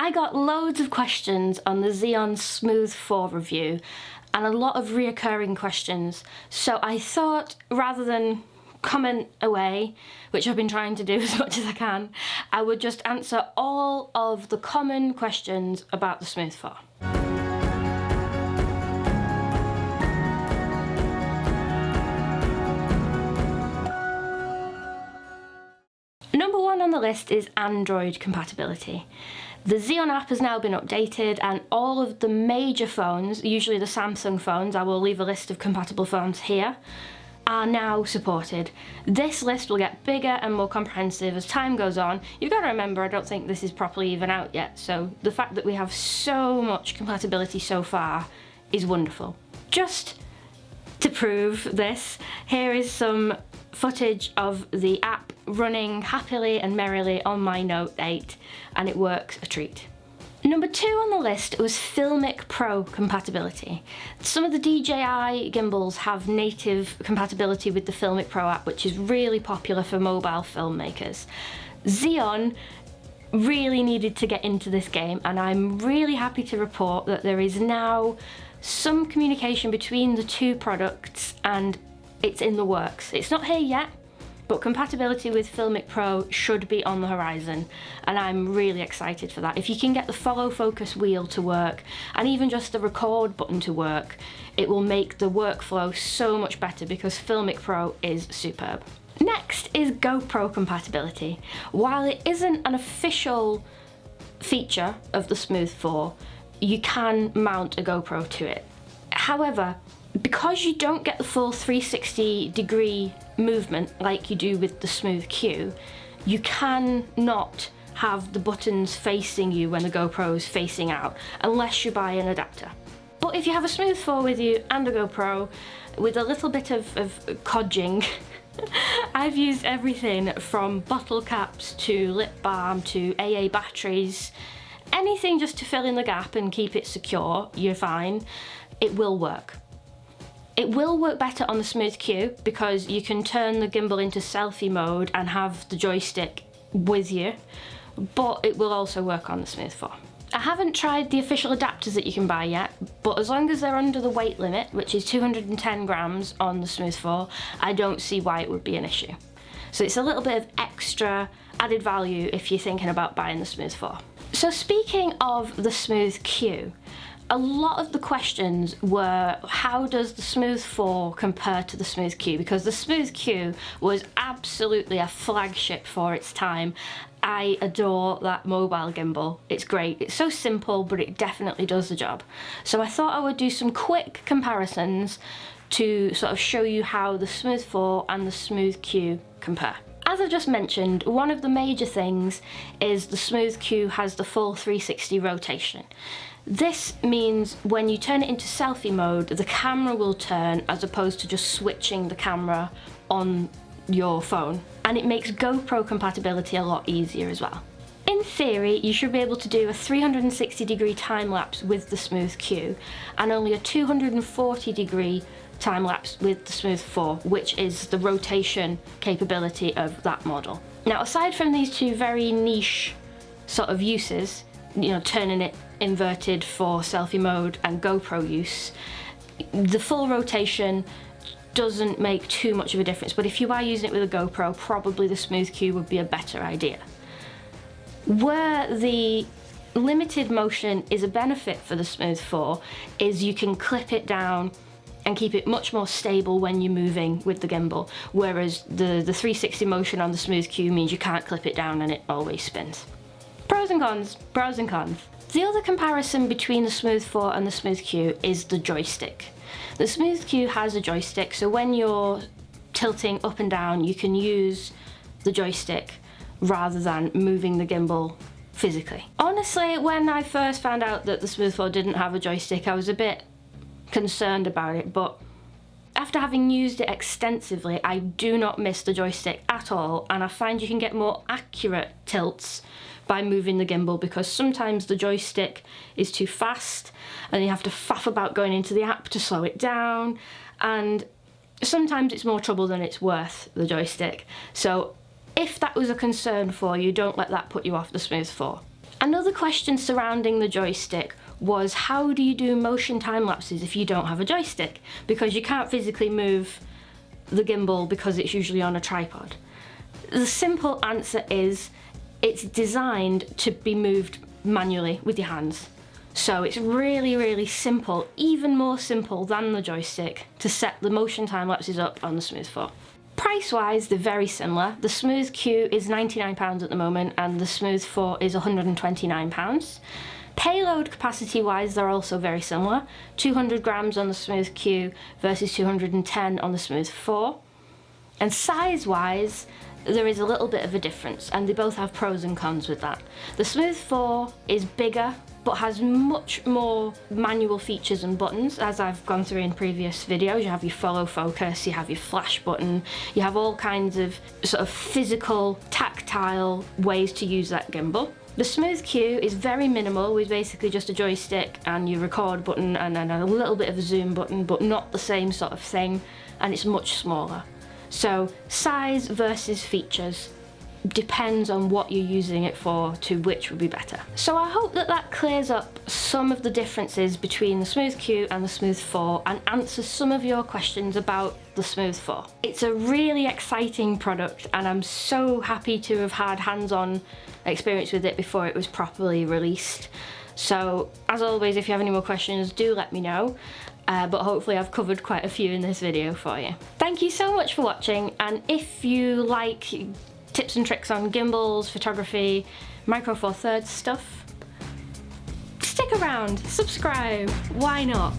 I got loads of questions on the Zhiyun Smooth 4 review and a lot of reoccurring questions, so I thought rather than comment away, which I've been trying to do as much as I can, I would just answer all of the common questions about the Smooth 4. Number one on the list is Android compatibility. The Zhiyun app has now been updated and all of the major phones, usually the Samsung phones, I will leave a list of compatible phones here, are now supported. This list will get bigger and more comprehensive as time goes on. You've got to remember, I don't think this is properly even out yet, so the fact that we have so much compatibility so far is wonderful. Just to prove this, here is some footage of the app running happily and merrily on my Note 8, and it works a treat. Number two on the list was Filmic Pro Compatibility. Some of the DJI gimbals have native compatibility with the Filmic Pro app, which is really popular for mobile filmmakers. Zhiyun really needed to get into this game, and I'm really happy to report that there is now some communication between the two products and it's in the works. It's not here yet, but compatibility with Filmic Pro should be on the horizon, and I'm really excited for that. If you can get the follow focus wheel to work, and even just the record button to work, it will make the workflow so much better because Filmic Pro is superb. Next is GoPro compatibility. While it isn't an official feature of the Smooth 4, you can mount a GoPro to it. However, because you don't get the full 360-degree movement like you do with the Smooth Q, you cannot have the buttons facing you when the GoPro is facing out, unless you buy an adapter. But if you have a Smooth 4 with you and a GoPro, with a little bit of codging, I've used everything from bottle caps to lip balm to AA batteries. Anything just to fill in the gap and keep it secure, you're fine. It will work. It will work better on the Smooth Q because you can turn the gimbal into selfie mode and have the joystick with you, but it will also work on the Smooth 4. I haven't tried the official adapters that you can buy yet, but as long as they're under the weight limit, which is 210 grams on the Smooth 4, I don't see why it would be an issue. So it's a little bit of extra added value if you're thinking about buying the Smooth 4. So speaking of the Smooth Q, a lot of the questions were, how does the Smooth 4 compare to the Smooth Q? Because the Smooth Q was absolutely a flagship for its time. I adore that mobile gimbal. It's great. It's so simple, but it definitely does the job. So I thought I would do some quick comparisons to sort of show you how the Smooth 4 and the Smooth Q compare. As I just mentioned, one of the major things is the Smooth Q has the full 360 rotation. This means when you turn it into selfie mode, the camera will turn as opposed to just switching the camera on your phone. And it makes GoPro compatibility a lot easier as well. In theory, you should be able to do a 360-degree time-lapse with the Smooth Q and only a 240-degree time-lapse with the Smooth 4, which is the rotation capability of that model. Now, aside from these two very niche sort of uses, you know, turning it inverted for selfie mode and GoPro use, the full rotation doesn't make too much of a difference, but if you are using it with a GoPro, probably the Smooth Q would be a better idea. Where the limited motion is a benefit for the Smooth 4 is you can clip it down and keep it much more stable when you're moving with the gimbal, whereas the 360 motion on the Smooth Q means you can't clip it down and it always spins. Pros and cons, pros and cons. The other comparison between the Smooth 4 and the Smooth Q is the joystick. The Smooth Q has a joystick, so when you're tilting up and down, you can use the joystick rather than moving the gimbal physically. Honestly, when I first found out that the Smooth 4 didn't have a joystick, I was a bit concerned about it, but after having used it extensively, I do not miss the joystick at all, and I find you can get more accurate tilts by moving the gimbal because sometimes the joystick is too fast and you have to faff about going into the app to slow it down, and sometimes it's more trouble than it's worth, the joystick. So if that was a concern for you, don't let that put you off the Smooth 4. Another question surrounding the joystick was, how do you do motion time lapses if you don't have a joystick? Because you can't physically move the gimbal because it's usually on a tripod. The simple answer is it's designed to be moved manually with your hands. So it's really, really simple, even more simple than the joystick, to set the motion time lapses up on the Smooth 4. Price-wise, they're very similar. The Smooth Q is £99 at the moment, and the Smooth 4 is £129. Payload capacity-wise, they're also very similar. 200 grams on the Smooth Q versus 210 on the Smooth 4. And size-wise, there is a little bit of a difference, and they both have pros and cons with that. The Smooth 4 is bigger, but has much more manual features and buttons, as I've gone through in previous videos. You have your follow focus, you have your flash button, you have all kinds of sort of physical, tactile ways to use that gimbal. The Smooth Q is very minimal, with basically just a joystick and your record button and then a little bit of a zoom button, but not the same sort of thing, and it's much smaller. So size versus features depends on what you're using it for, to which would be better. So I hope that that clears up some of the differences between the Smooth Q and the Smooth 4 and answers some of your questions about the Smooth 4. It's a really exciting product, and I'm so happy to have had hands-on experience with it before it was properly released. So as always, if you have any more questions, do let me know. But hopefully I've covered quite a few in this video for you. Thank you so much for watching, and if you like tips and tricks on gimbals, photography, Micro Four Thirds stuff, stick around, subscribe, why not?